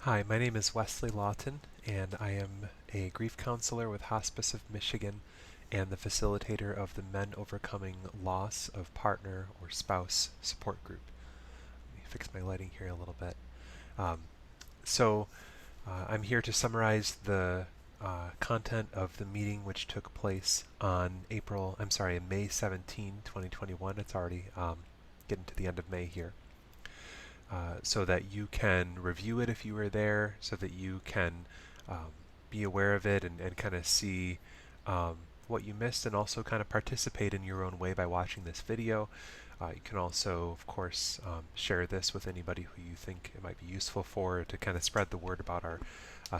Hi, my name is Wesley Lawton, and I am a grief counselor with Hospice of Michigan and the facilitator of the Men Overcoming Loss of Partner or Spouse support group. Let me fix my lighting here a little bit. Um, I'm here to summarize the content of the meeting which took place on May 17, 2021. It's already getting to the end of May here. So that you can review it if you were there, so that you can um, be aware of it and kind of see what you missed and also kind of participate in your own way by watching this video. You can also, of course, share this with anybody who you think it might be useful for to kind of spread the word about our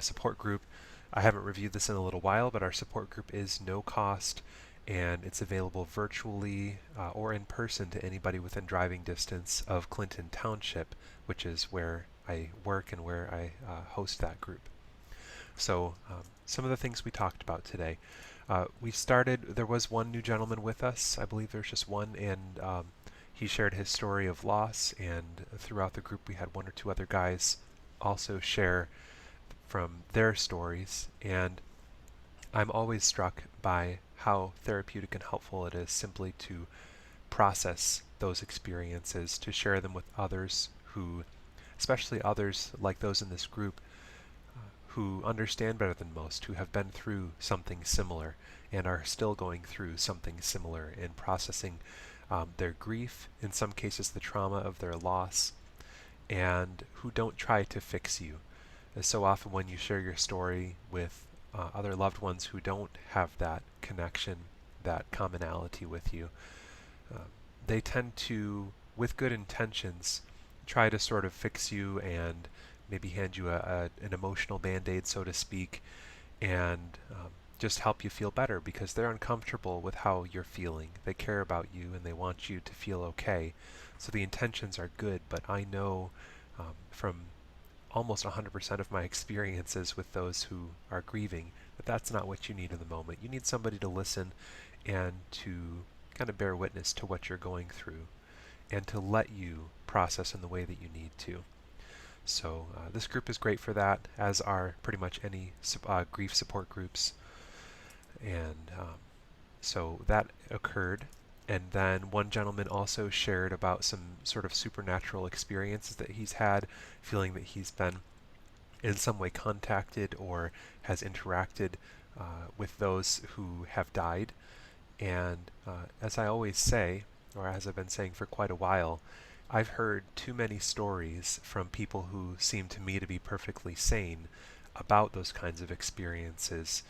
support group. I haven't reviewed this in a little while, but our support group is no cost and it's available virtually or in person to anybody within driving distance of Clinton Township, which is where I work and where I host that group. So some of the things we talked about today. There was one new gentleman with us. I believe there's just one, and he shared his story of loss, and throughout the group we had one or two other guys also share from their stories, and I'm always struck by how therapeutic and helpful it is simply to process those experiences, to share them with others who, especially others like those in this group, who understand better than most, who have been through something similar and are still going through something similar in processing their grief, in some cases the trauma of their loss, and who don't try to fix you. So often when you share your story with other loved ones who don't have that connection, that commonality with you, uh, they tend to, with good intentions, try to sort of fix you and maybe hand you an emotional band-aid, so to speak, and just help you feel better because they're uncomfortable with how you're feeling. They care about you and they want you to feel okay. So the intentions are good, but I know from almost 100% of my experiences with those who are grieving that that's not what you need in the moment. You need somebody to listen and to kind of bear witness to what you're going through and to let you process in the way that you need to. So this group is great for that, as are pretty much any grief support groups. And so that occurred. And then one gentleman also shared about some sort of supernatural experiences that he's had, feeling that he's been in some way contacted or has interacted with those who have died. And as I always say, or as I've been saying for quite a while, I've heard too many stories from people who seem to me to be perfectly sane about those kinds of experiences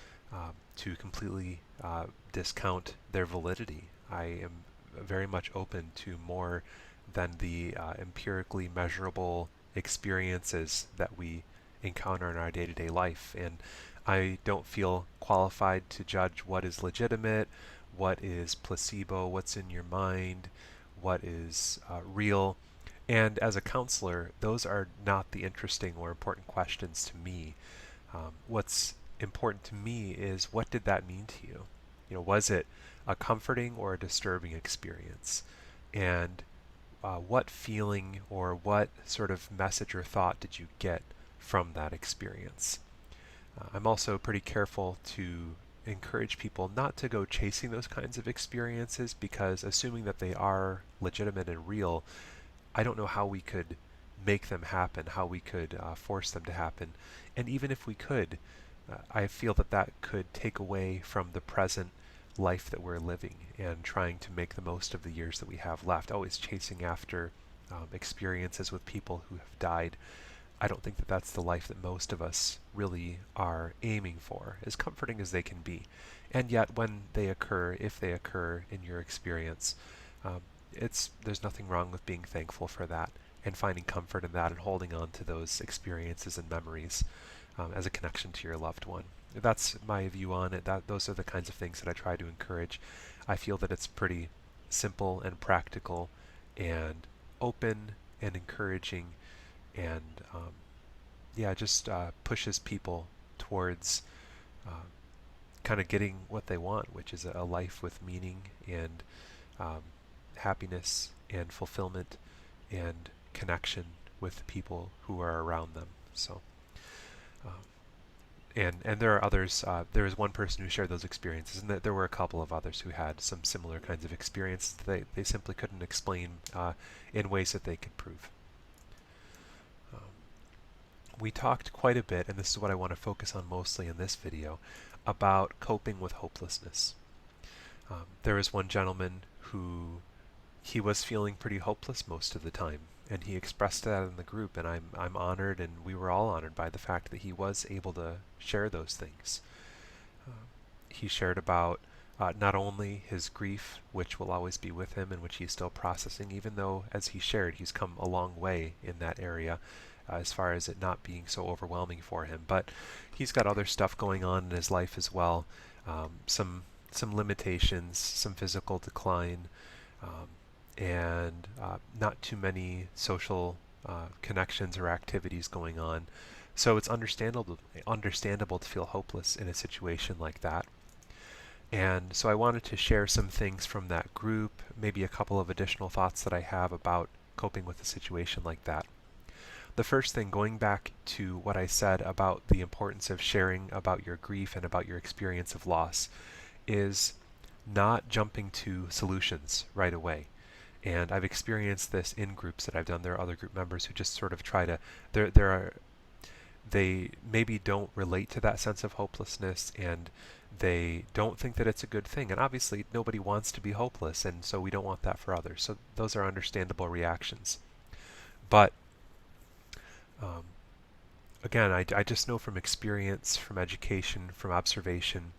to completely discount their validity. I am very much open to more than the empirically measurable experiences that we encounter in our day-to-day life. And I don't feel qualified to judge what is legitimate, what is placebo, what's in your mind, what is real. And as a counselor, those are not the interesting or important questions to me. What's important to me is, what did that mean to you? Was it a comforting or a disturbing experience? And what feeling or what sort of message or thought did you get from that experience? I'm also pretty careful to encourage people not to go chasing those kinds of experiences, because assuming that they are legitimate and real, I don't know how we could make them happen, how we could force them to happen. And even if we could, I feel that that could take away from the present life that we're living and trying to make the most of the years that we have left, always chasing after experiences with people who have died. I don't think that that's the life that most of us really are aiming for, as comforting as they can be. And yet, when they occur, if they occur in your experience, um, there's nothing wrong with being thankful for that and finding comfort in that and holding on to those experiences and memories as a connection to your loved one. That's my view on it. Those are the kinds of things that I try to encourage. I feel that it's pretty simple and practical and open and encouraging, and yeah, just pushes people towards kind of getting what they want, which is a life with meaning and um, happiness and fulfillment and connection with people who are around them. So And there are others. There was one person who shared those experiences, and there were a couple of others who had some similar kinds of experiences that they simply couldn't explain in ways that they could prove. Um, we talked quite a bit, and this is what I want to focus on mostly in this video, about coping with hopelessness. There was one gentleman who he was feeling pretty hopeless most of the time, and he expressed that in the group, and I'm honored, and we were all honored by the fact that he was able to share those things. Uh, he shared about not only his grief, which will always be with him and which he's still processing, even though, as he shared, he's come a long way in that area as far as it not being so overwhelming for him, but he's got other stuff going on in his life as well, some limitations, some physical decline, um, and not too many social connections or activities going on. So it's understandable to feel hopeless in a situation like that. And so I wanted to share some things from that group, maybe a couple of additional thoughts that I have about coping with a situation like that. The first thing, going back to what I said about the importance of sharing about your grief and about your experience of loss, is not jumping to solutions right away. And I've experienced this in groups that I've done. There are other group members who just sort of try to, they maybe don't relate to that sense of hopelessness, and they don't think that it's a good thing. And obviously nobody wants to be hopeless, and so we don't want that for others. So those are understandable reactions. But um, again, I just know from experience, from education, from observation,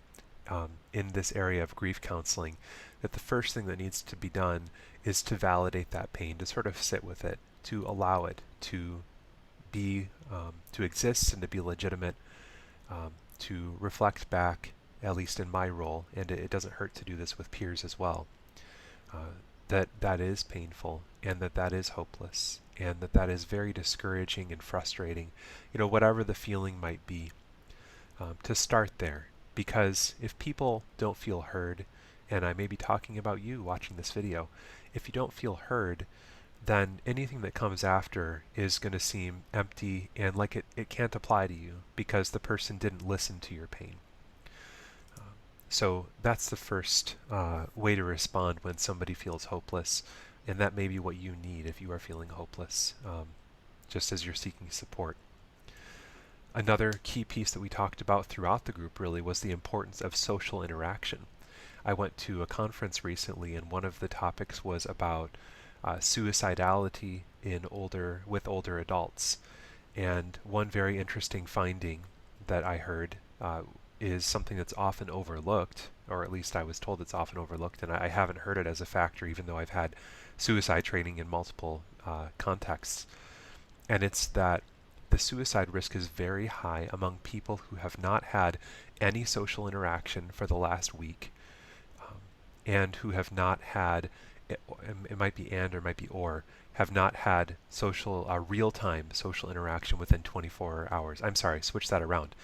in this area of grief counseling, that the first thing that needs to be done is to validate that pain, to sort of sit with it, to allow it to be, to exist and to be legitimate, to reflect back, at least in my role, and it doesn't hurt to do this with peers as well, that is painful, and that is hopeless, and that is very discouraging and frustrating, whatever the feeling might be, to start there. Because if people don't feel heard, and I may be talking about you watching this video, if you don't feel heard, then anything that comes after is going to seem empty and like it can't apply to you because the person didn't listen to your pain. So that's the first way to respond when somebody feels hopeless, and that may be what you need if you are feeling hopeless, just as you're seeking support. Another key piece that we talked about throughout the group really was the importance of social interaction. I went to a conference recently, and one of the topics was about suicidality with older adults. And one very interesting finding that I heard is something that's often overlooked, or at least I was told it's often overlooked, and I haven't heard it as a factor, even though I've had suicide training in multiple contexts. And it's that the suicide risk is very high among people who have not had any social interaction for the last week, and who have not had, it might be and or might be or, have not had real-time social interaction within 24 hours. I'm sorry, switch that around.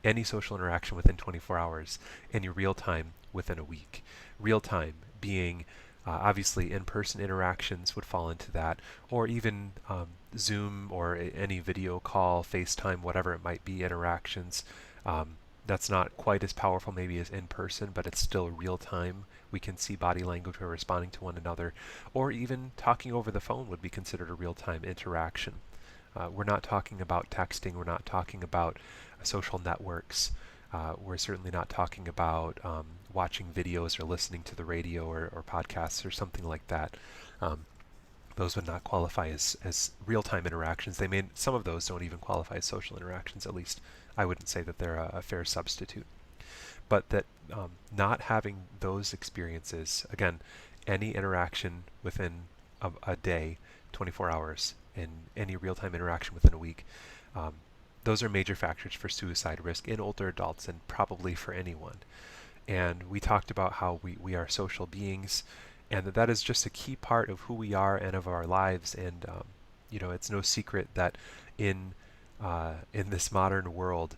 Any social interaction within 24 hours, any real-time within a week. Real-time being obviously in-person interactions would fall into that, or even Zoom or any video call, FaceTime, whatever it might be, interactions. That's not quite as powerful maybe as in person, but it's still real time. We can see body language, we're responding to one another, or even talking over the phone would be considered a real-time interaction. We're not talking about texting, we're not talking about social networks, we're certainly not talking about watching videos or listening to the radio or podcasts or something like that. Those would not qualify as real-time interactions. Some of those don't even qualify as social interactions, at least I wouldn't say that they're a fair substitute. But that not having those experiences, again, any interaction within a day, 24 hours, and any real-time interaction within a week, those are major factors for suicide risk in older adults and probably for anyone. And we talked about how we are social beings, and that is just a key part of who we are and of our lives. And it's no secret that in this modern world,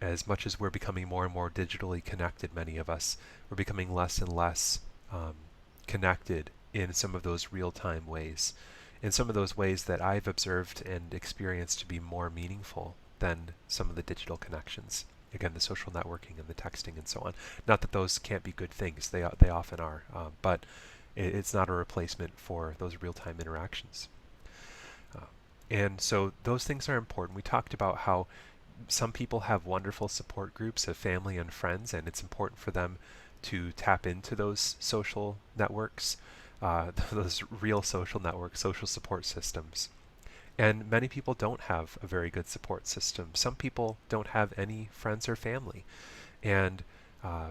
as much as we're becoming more and more digitally connected, many of us, we're becoming less and less connected in some of those real-time ways, in some of those ways that I've observed and experienced to be more meaningful than some of the digital connections. Again, the social networking and the texting and so on. Not that those can't be good things, they often are, but it's not a replacement for those real-time interactions. Uh, and so those things are important. We talked about how some people have wonderful support groups of family and friends, and it's important for them to tap into those social networks, those real social networks, social support systems. And many people don't have a very good support system. Some people don't have any friends or family. And uh,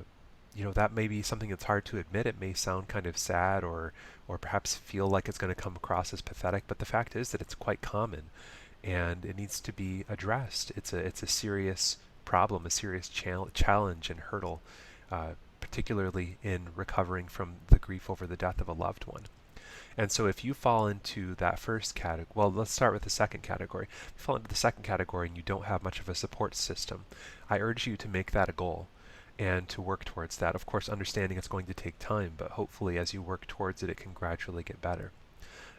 that may be something that's hard to admit. It may sound kind of sad or perhaps feel like it's going to come across as pathetic, but the fact is that it's quite common and it needs to be addressed. It's a serious problem, a serious challenge and hurdle, particularly in recovering from the grief over the death of a loved one. And so if you fall into that first category, well, let's start with the second category. If you fall into the second category and you don't have much of a support system, I urge you to make that a goal and to work towards that. Of course, understanding it's going to take time, but hopefully as you work towards it, it can gradually get better.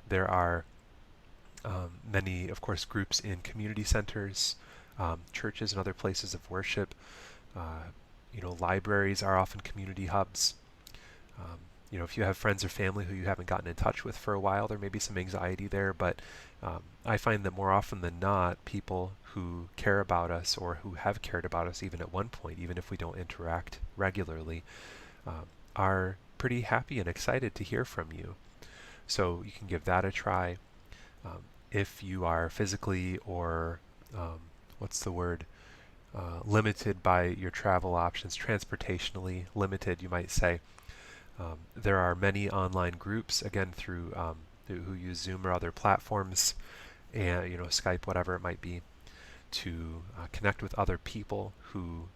There are many, of course, groups in community centers, churches and other places of worship. Libraries are often community hubs. Um, if you have friends or family who you haven't gotten in touch with for a while, there may be some anxiety there, but I find that more often than not, people who care about us or who have cared about us even at one point, even if we don't interact regularly, are pretty happy and excited to hear from you. So you can give that a try. If you are physically or, limited by your travel options, transportationally limited, you might say, there are many online groups, again, through who use Zoom or other platforms, and Skype, whatever it might be, to connect with other people who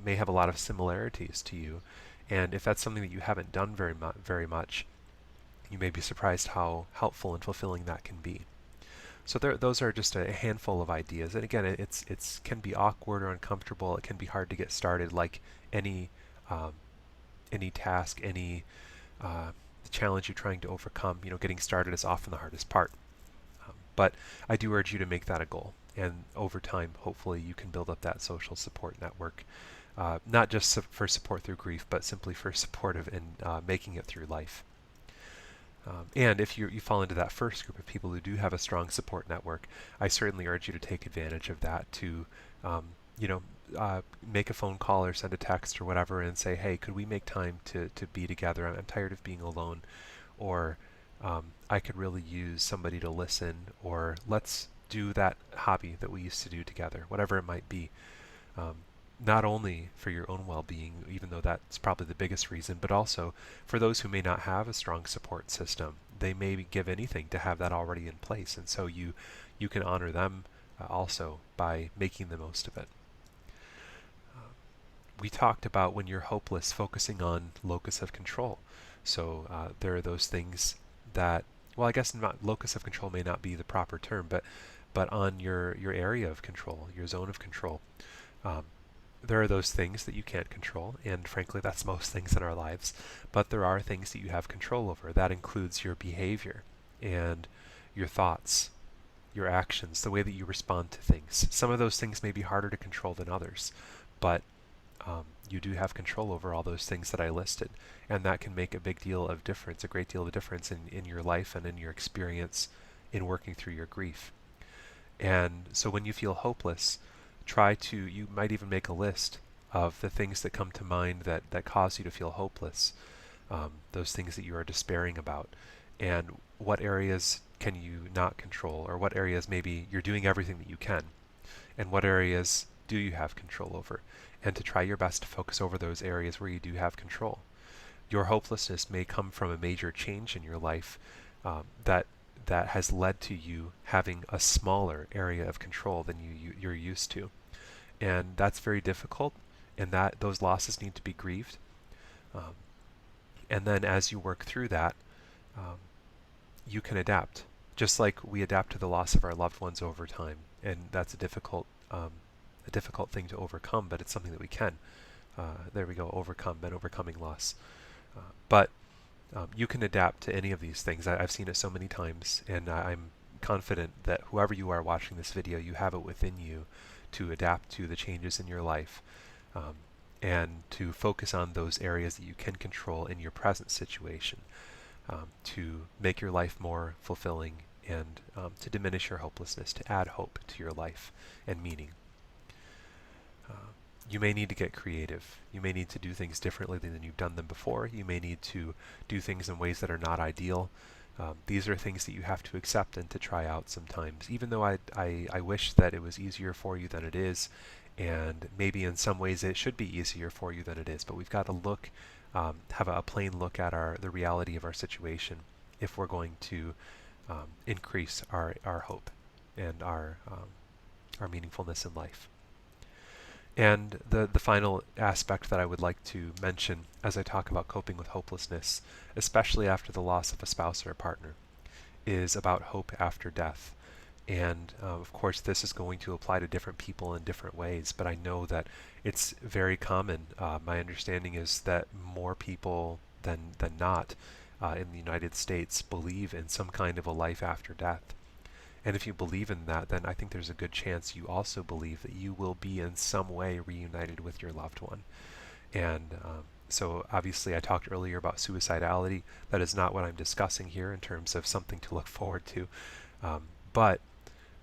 may have a lot of similarities to you. And if that's something that you haven't done very much, you may be surprised how helpful and fulfilling that can be. So those are just a handful of ideas. And again, it's can be awkward or uncomfortable. It can be hard to get started, like any task, any challenge you're trying to overcome. Getting started is often the hardest part. But I do urge you to make that a goal. And over time, hopefully, you can build up that social support network, not just for support through grief, but simply for support in making it through life. And if you fall into that first group of people who do have a strong support network, I certainly urge you to take advantage of that to, make a phone call or send a text or whatever and say, hey, could we make time to be together? I'm tired of being alone. Or I could really use somebody to listen, or let's do that hobby that we used to do together, whatever it might be. Not only for your own well-being, even though that's probably the biggest reason, but also for those who may not have a strong support system. They may give anything to have that already in place, and so you can honor them also by making the most of it. We talked about when you're hopeless, focusing on locus of control. So there are those things that, well, I guess not, locus of control may not be the proper term, but on your area of control, your zone of control. There are those things that you can't control, and frankly, that's most things in our lives. But there are things that you have control over. That includes your behavior and your thoughts, your actions, the way that you respond to things. Some of those things may be harder to control than others, but you do have control over all those things that I listed, and that can make a great deal of difference in your life and in your experience in working through your grief. And so when you feel hopeless, you might even make a list of the things that come to mind that cause you to feel hopeless, those things that you are despairing about, and what areas can you not control, or what areas maybe you're doing everything that you can, and what areas do you have control over, and to try your best to focus over those areas where you do have control. Your hopelessness may come from a major change in your life that has led to you having a smaller area of control than you're used to. And that's very difficult, and that those losses need to be grieved. And then as you work through that, you can adapt, just like we adapt to the loss of our loved ones over time. And that's a difficult thing to overcome, but it's something that we can. There we go, overcoming loss. But you can adapt to any of these things. I've seen it so many times, and I'm confident that whoever you are watching this video, you have it within you to adapt to the changes in your life, um, and to focus on those areas that you can control in your present situation, to make your life more fulfilling and to diminish your hopelessness, to add hope to your life and meaning. You may need to get creative. You may need to do things differently than you've done them before. You may need to do things in ways that are not ideal. These are things that you have to accept and to try out sometimes, even though I wish that it was easier for you than it is, and maybe in some ways it should be easier for you than it is, but we've got to look, have a plain look at the reality of our situation if we're going to increase our hope and our meaningfulness in life. And the final aspect that I would like to mention as I talk about coping with hopelessness, especially after the loss of a spouse or a partner, is about hope after death. And of course this is going to apply to different people in different ways, but I know that it's very common. My understanding is that more people than not in the United States believe in some kind of a life after death. And if you believe in that, then I think there's a good chance you also believe that you will be in some way reunited with your loved one. And so obviously I talked earlier about suicidality. That is not what I'm discussing here in terms of something to look forward to. But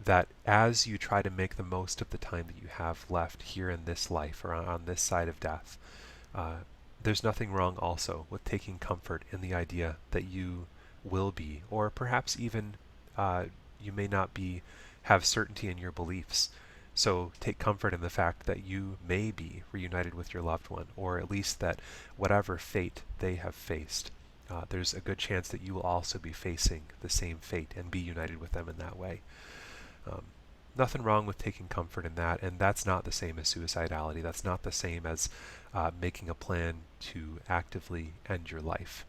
that as you try to make the most of the time that you have left here in this life or on this side of death, there's nothing wrong also with taking comfort in the idea that you will be, or perhaps even you may not have certainty in your beliefs. So take comfort in the fact that you may be reunited with your loved one, or at least that whatever fate they have faced, there's a good chance that you will also be facing the same fate and be united with them in that way. Nothing wrong with taking comfort in that, and that's not the same as suicidality. That's not the same as making a plan to actively end your life.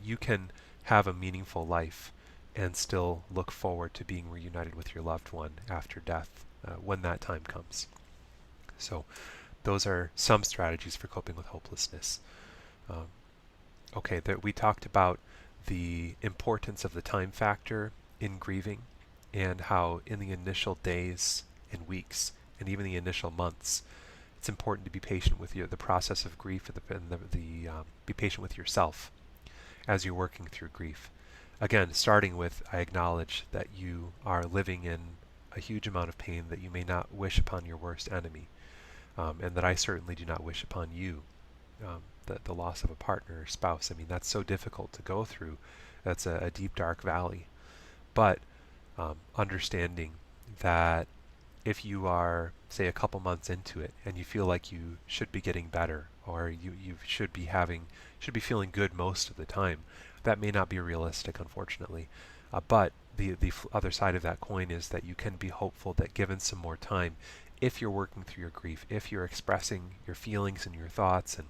You can have a meaningful life and still look forward to being reunited with your loved one after death when that time comes. So those are some strategies for coping with hopelessness. Okay, we talked about the importance of the time factor in grieving, and how in the initial days and weeks and even the initial months, it's important to be patient with the process of grief, and be patient with yourself as you're working through grief. Again, starting with, I acknowledge that you are living in a huge amount of pain that you may not wish upon your worst enemy, and that I certainly do not wish upon you, the loss of a partner or spouse. I mean, that's so difficult to go through. That's a deep, dark valley. But understanding that if you are, say, a couple months into it and you feel like you should be getting better, or you should be feeling good most of the time, that may not be realistic, unfortunately. But the other side of that coin is that you can be hopeful that given some more time, if you're working through your grief, if you're expressing your feelings and your thoughts and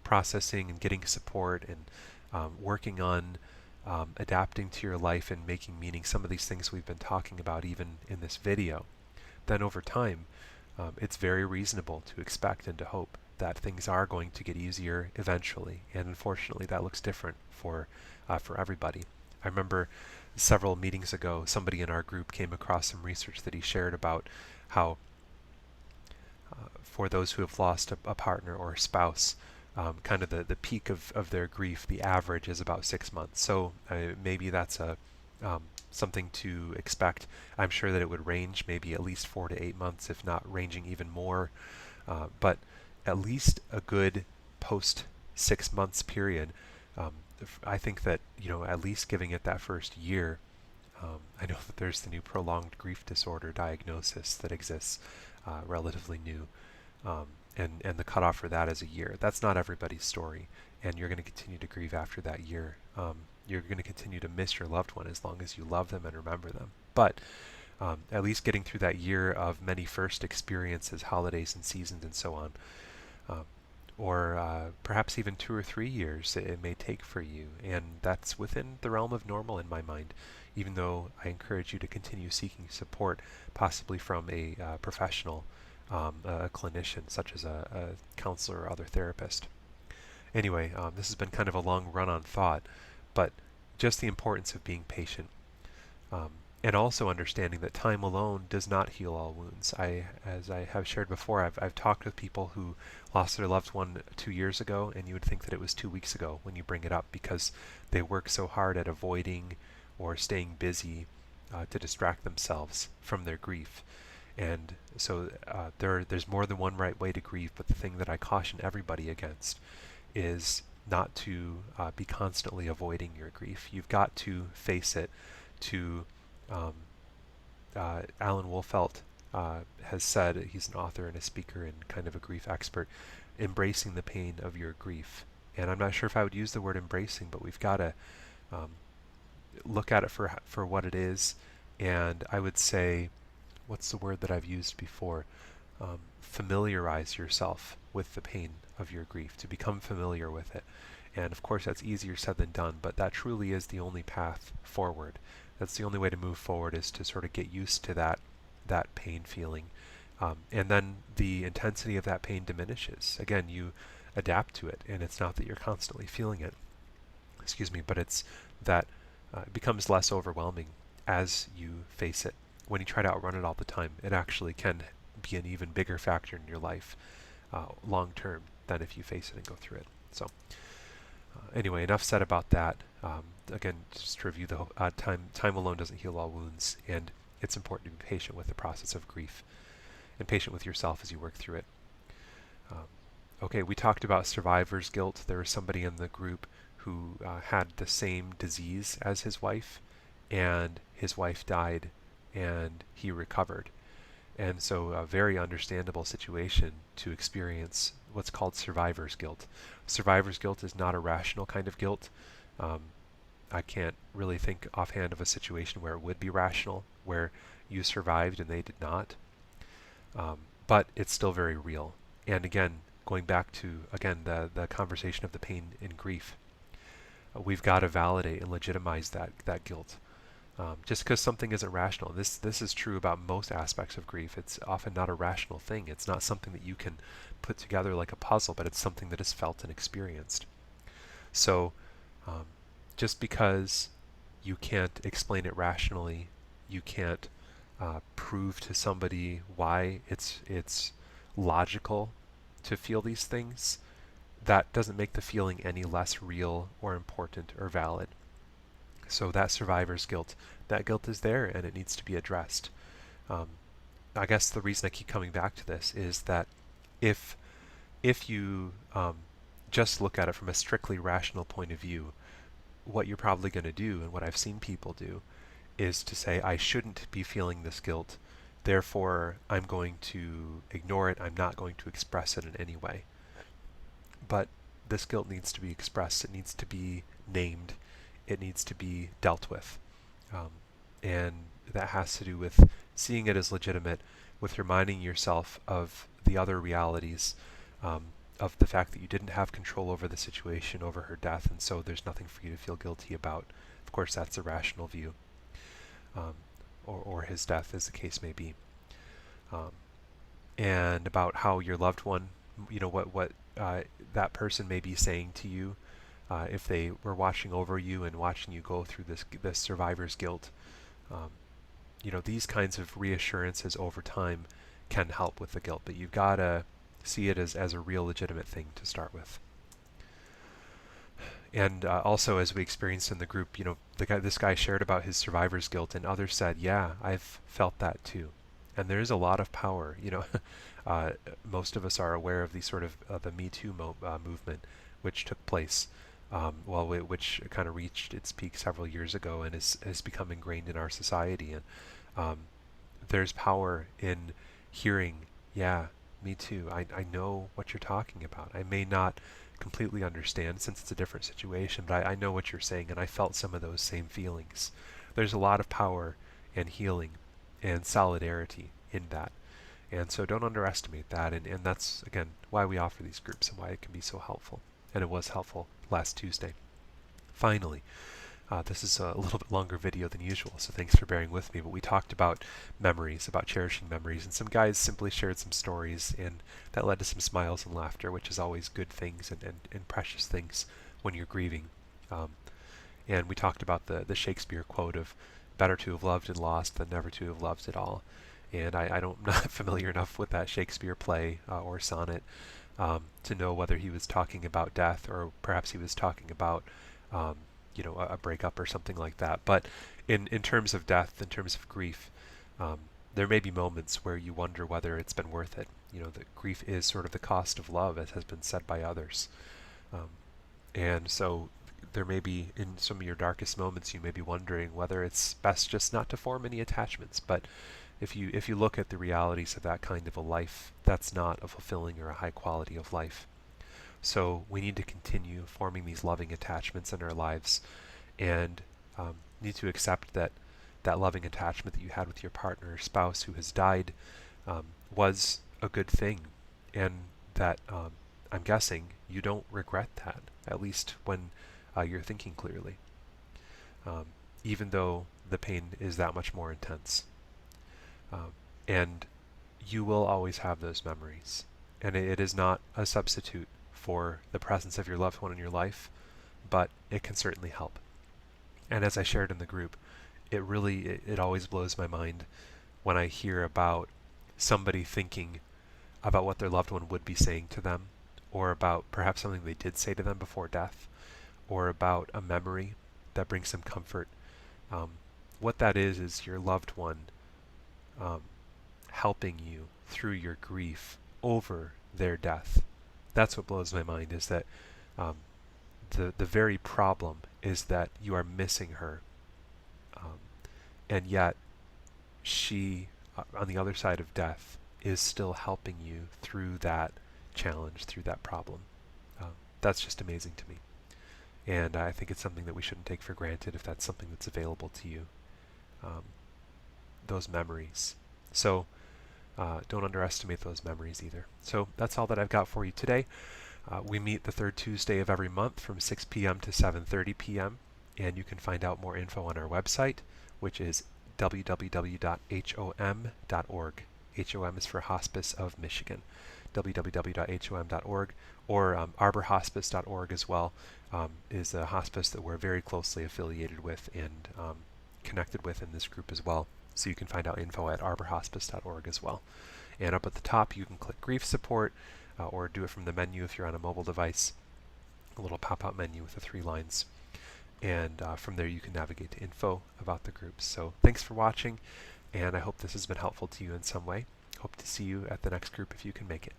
processing and getting support and working on adapting to your life and making meaning, some of these things we've been talking about even in this video, then over time it's very reasonable to expect and to hope that things are going to get easier eventually. And unfortunately that looks different for everybody. I remember several meetings ago somebody in our group came across some research that he shared about how for those who have lost a partner or a spouse, kind of the peak of their grief, the average is about 6 months. So maybe that's something to expect. I'm sure that it would range maybe at least 4 to 8 months, if not ranging even more. But at least a good post 6 months period. I think that, at least giving it that first year. I know that there's the new prolonged grief disorder diagnosis that exists, relatively new. And the cutoff for that is a year. That's not everybody's story, and you're going to continue to grieve after that year. You're going to continue to miss your loved one as long as you love them and remember them. But at least getting through that year of many first experiences, holidays and seasons and so on, or perhaps even 2 or 3 years it may take for you, and that's within the realm of normal in my mind, even though I encourage you to continue seeking support, possibly from a professional, a clinician such as a counselor or other therapist. Anyway, this has been kind of a long run on thought, but just the importance of being patient. And also understanding that time alone does not heal all wounds. As I have shared before, I've talked with people who lost their loved one 2 years ago, and you would think that it was 2 weeks ago when you bring it up because they work so hard at avoiding or staying busy to distract themselves from their grief. And so there's more than one right way to grieve, but the thing that I caution everybody against is not to be constantly avoiding your grief. You've got to face it. To um, Alan Wolfelt has said, he's an author and a speaker and kind of a grief expert, embracing the pain of your grief. And I'm not sure if I would use the word embracing, but we've got to um, look at it for what it is. And I would say, what's the word that I've used before? Familiarize yourself with the pain of your grief, to become familiar with it. And of course, that's easier said than done, but that truly is the only path forward. That's the only way to move forward, is to sort of get used to that pain feeling. And then the intensity of that pain diminishes. Again, you adapt to it, and it's not that you're constantly feeling it, excuse me, but it's that it becomes less overwhelming as you face it. When you try to outrun it all the time, it actually can be an even bigger factor in your life long term than if you face it and go through it. So anyway, enough said about that. Again, just to review, the time alone doesn't heal all wounds, and it's important to be patient with the process of grief and patient with yourself as you work through it. Okay, we talked about survivor's guilt. There was somebody in the group who had the same disease as his wife, and his wife died, and he recovered. And so a very understandable situation to experience what's called survivor's guilt. Survivor's guilt is not a rational kind of guilt. I can't really think offhand of a situation where it would be rational, where you survived and they did not. But it's still very real. And again, going back to, the conversation of the pain and grief, we've got to validate and legitimize that guilt. Just because something isn't rational, this is true about most aspects of grief. It's often not a rational thing. It's not something that you can put together like a puzzle, but it's something that is felt and experienced. So just because you can't explain it rationally, you can't prove to somebody why it's logical to feel these things, that doesn't make the feeling any less real or important or valid. So that survivor's guilt, that guilt is there and it needs to be addressed. I guess the reason I keep coming back to this is that if you just look at it from a strictly rational point of view, what you're probably going to do, and what I've seen people do, is to say, I shouldn't be feeling this guilt, therefore I'm going to ignore it, I'm not going to express it in any way. But this guilt needs to be expressed, it needs to be named, it needs to be dealt with. And that has to do with seeing it as legitimate, with reminding yourself of the other realities, of the fact that you didn't have control over the situation, over her death, and so there's nothing for you to feel guilty about. Of course, that's a rational view, or his death, as the case may be. And about how your loved one, what that person may be saying to you, if they were watching over you and watching you go through this survivor's guilt. These kinds of reassurances over time can help with the guilt, but you've got to see it as a real legitimate thing to start with. And also, as we experienced in the group, this guy shared about his survivor's guilt, and others said, yeah, I've felt that too. And there is a lot of power. Most of us are aware of the sort of the Me Too movement, which took place, which kind of reached its peak several years ago and has become ingrained in our society. And there's power in hearing, yeah, me too. I know what you're talking about. I may not completely understand since it's a different situation, but I know what you're saying, and I felt some of those same feelings. There's a lot of power and healing and solidarity in that. And so don't underestimate that, and that's, again, why we offer these groups and why it can be so helpful. And it was helpful last Tuesday. Finally, this is a little bit longer video than usual, so thanks for bearing with me, but we talked about memories, about cherishing memories, and some guys simply shared some stories, and that led to some smiles and laughter, which is always good things and precious things when you're grieving. And we talked about the Shakespeare quote of, better to have loved and lost than never to have loved at all. And I don't, I'm not familiar enough with that Shakespeare play or sonnet to know whether he was talking about death or perhaps he was talking about um, a breakup or something like that. But in terms of death, in terms of grief, um, there may be moments where you wonder whether it's been worth it. That grief is sort of the cost of love, as has been said by others. Um, and so there may be, in some of your darkest moments, you may be wondering whether it's best just not to form any attachments. But if you look at the realities of that kind of a life, that's not a fulfilling or a high quality of life. So we need to continue forming these loving attachments in our lives, and need to accept that that loving attachment that you had with your partner or spouse who has died was a good thing, and that I'm guessing you don't regret that, at least when you're thinking clearly, even though the pain is that much more intense. And you will always have those memories, and it is not a substitute for the presence of your loved one in your life, but it can certainly help. And as I shared in the group, it always blows my mind when I hear about somebody thinking about what their loved one would be saying to them, or about perhaps something they did say to them before death, or about a memory that brings them comfort. What that is your loved one um, helping you through your grief over their death. That's what blows my mind, is that um, the very problem is that you are missing her, and yet she, on the other side of death, is still helping you through that challenge, through that problem. That's just amazing to me. And I think it's something that we shouldn't take for granted if that's something that's available to you, those memories. So don't underestimate those memories either. So that's all that I've got for you today. We meet the third Tuesday of every month from 6 p.m. to 7:30 p.m. And you can find out more info on our website, which is www.hom.org. HOM is for Hospice of Michigan. www.hom.org, or arborhospice.org as well, is a hospice that we're very closely affiliated with and connected with in this group as well. So you can find out info at arborhospice.org as well. And up at the top, you can click Grief Support, or do it from the menu if you're on a mobile device, a little pop-out menu with the 3 lines. And from there, you can navigate to info about the groups. So thanks for watching, and I hope this has been helpful to you in some way. Hope to see you at the next group if you can make it.